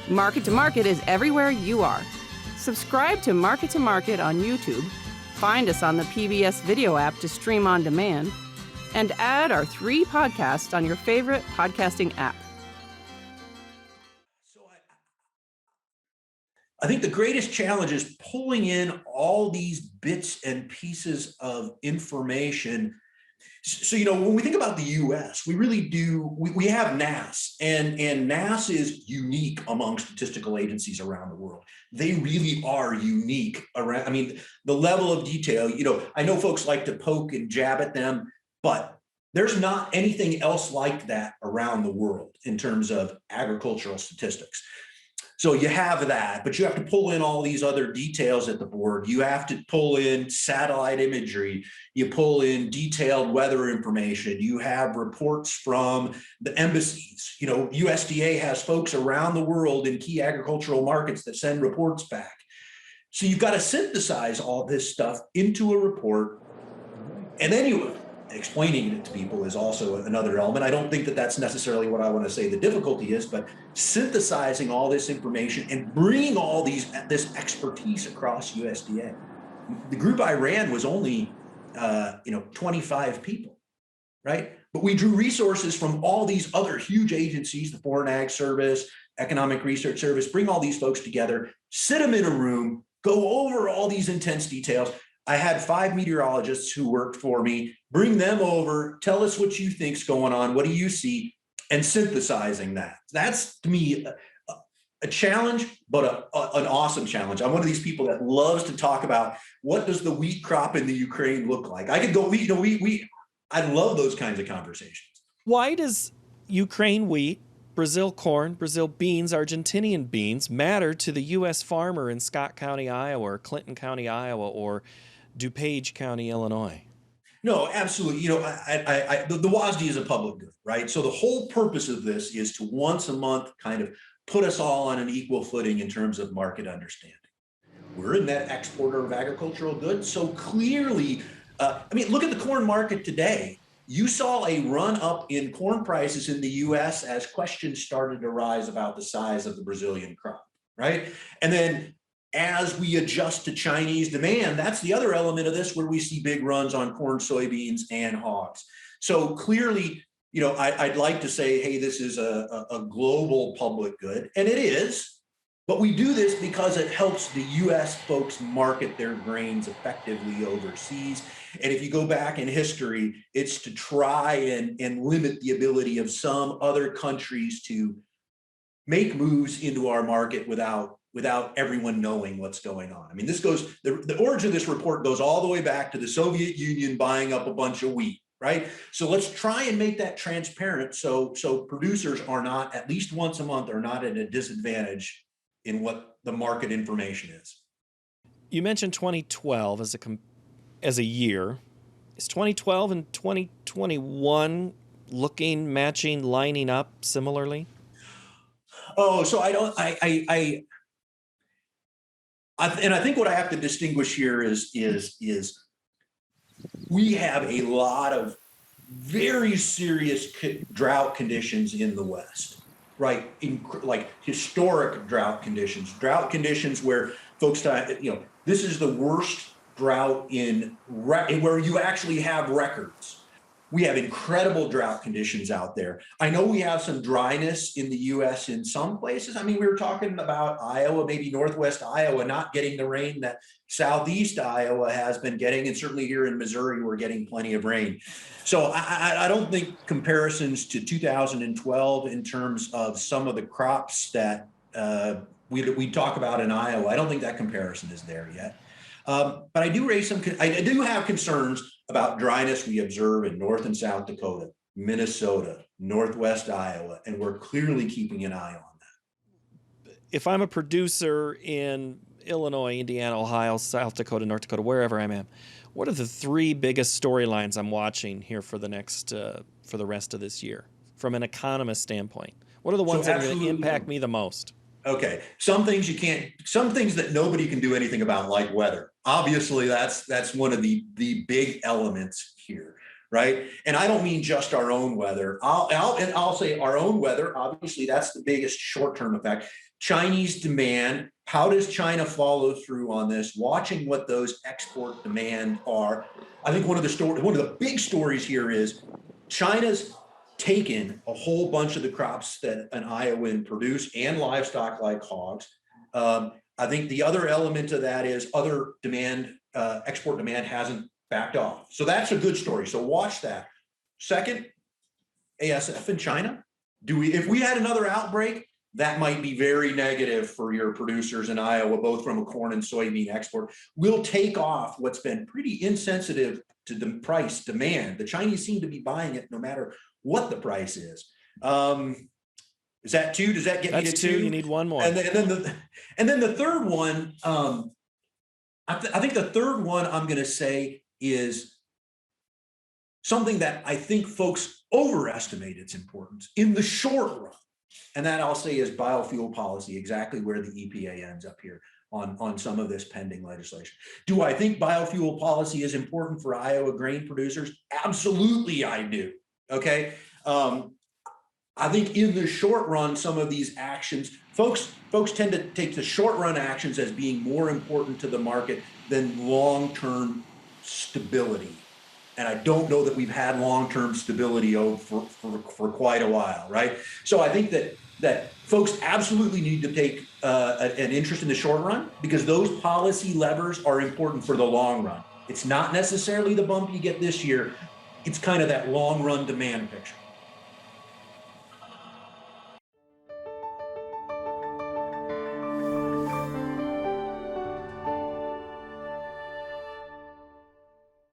Market to Market is everywhere you are. Subscribe to Market to Market on YouTube, find us on the PBS video app to stream on demand, and add our 3 podcasts on your favorite podcasting app. So I think the greatest challenge is pulling in all these bits and pieces of information. So, when we think about the U.S., we really do, we have NASS, and NASS is unique among statistical agencies around the world. They really are unique around, the level of detail, I know folks like to poke and jab at them, but there's not anything else like that around the world in terms of agricultural statistics. So you have that, but you have to pull in all these other details at the board. You have to pull in satellite imagery. You pull in detailed weather information. You have reports from the embassies. USDA has folks around the world in key agricultural markets that send reports back. So you've got to synthesize all this stuff into a report, and then explaining it to people is also another element. I don't think that that's necessarily what I want to say the difficulty is, but synthesizing all this information and bringing all this expertise across USDA. The group I ran was only 25 people, right? But we drew resources from all these other huge agencies, the Foreign Ag Service, Economic Research Service, bring all these folks together, sit them in a room, go over all these intense details. I had 5 meteorologists who worked for me, bring them over, tell us what you think's going on, what do you see, and synthesizing that. That's, to me, a challenge, but an awesome challenge. I'm one of these people that loves to talk about what does the wheat crop in the Ukraine look like. I could go, I love those kinds of conversations. Why does Ukraine wheat, Brazil corn, Brazil beans, Argentinian beans matter to the U.S. farmer in Scott County, Iowa, or Clinton County, Iowa, or DuPage County, Illinois? No, absolutely. The WASDE is a public good, right? So the whole purpose of this is to once a month kind of put us all on an equal footing in terms of market understanding. We're a net exporter of agricultural goods. So clearly, look at the corn market today. You saw a run up in corn prices in the U.S. as questions started to rise about the size of the Brazilian crop, right? And then as we adjust to Chinese demand, that's the other element of this where we see big runs on corn, soybeans, and hogs. So clearly, I'd like to say, hey, this is a global public good, and it is, but we do this because it helps the U.S. folks market their grains effectively overseas. And if you go back in history, it's to try and limit the ability of some other countries to make moves into our market without everyone knowing what's going on. The origin of this report goes all the way back to the Soviet Union buying up a bunch of wheat, right? So let's try and make that transparent so producers are not, at least once a month, are not at a disadvantage in what the market information is. You mentioned 2012 as a year. Is 2012 and 2021 looking, matching, lining up similarly? Oh, so I think what I have to distinguish here is we have a lot of very serious drought conditions in the West, right? Like historic drought conditions where folks, this is the worst drought where you actually have records. We have incredible drought conditions out there. I know we have some dryness in the U.S. in some places. We were talking about Iowa, maybe Northwest Iowa, not getting the rain that Southeast Iowa has been getting. And certainly here in Missouri, we're getting plenty of rain. So I don't think comparisons to 2012 in terms of some of the crops that we talk about in Iowa, I don't think that comparison is there yet. But I do have concerns about dryness we observe in North and South Dakota, Minnesota, Northwest Iowa, and we're clearly keeping an eye on that. If I'm a producer in Illinois, Indiana, Ohio, South Dakota, North Dakota, wherever I'm at, what are the 3 biggest storylines I'm watching here for the rest of this year from an economist standpoint? What are the ones that are going to impact me the most? Okay, some things that nobody can do anything about, like weather. Obviously, that's one of the big elements here. right? And I don't mean just our own weather. I'll say our own weather. Obviously, that's the biggest short-term effect. Chinese demand. How does China follow through on this? Watching what those export demand are. I think one of the big stories here is China's taken a whole bunch of the crops that an Iowan produce and livestock like hogs. I think the other element of that is other demand, export demand hasn't backed off. So that's a good story. So watch that. Second, ASF in China. If we had another outbreak, that might be very negative for your producers in Iowa, both from a corn and soybean export. We'll take off what's been pretty insensitive to the price demand. The Chinese seem to be buying it no matter what the price is. Is that two? Does that get me to two? You need one more. And then the third one, I think the third one I'm going to say is something that I think folks overestimate its importance in the short run. And that I'll say is biofuel policy, exactly where the EPA ends up here on some of this pending legislation. Do I think biofuel policy is important for Iowa grain producers? Absolutely, I do. Okay. I think in the short run, some of these actions, folks tend to take the short run actions as being more important to the market than long-term stability. And I don't know that we've had long-term stability for quite a while, right? So I think that folks absolutely need to take an interest in the short run, because those policy levers are important for the long run. It's not necessarily the bump you get this year. It's kind of that long run demand picture.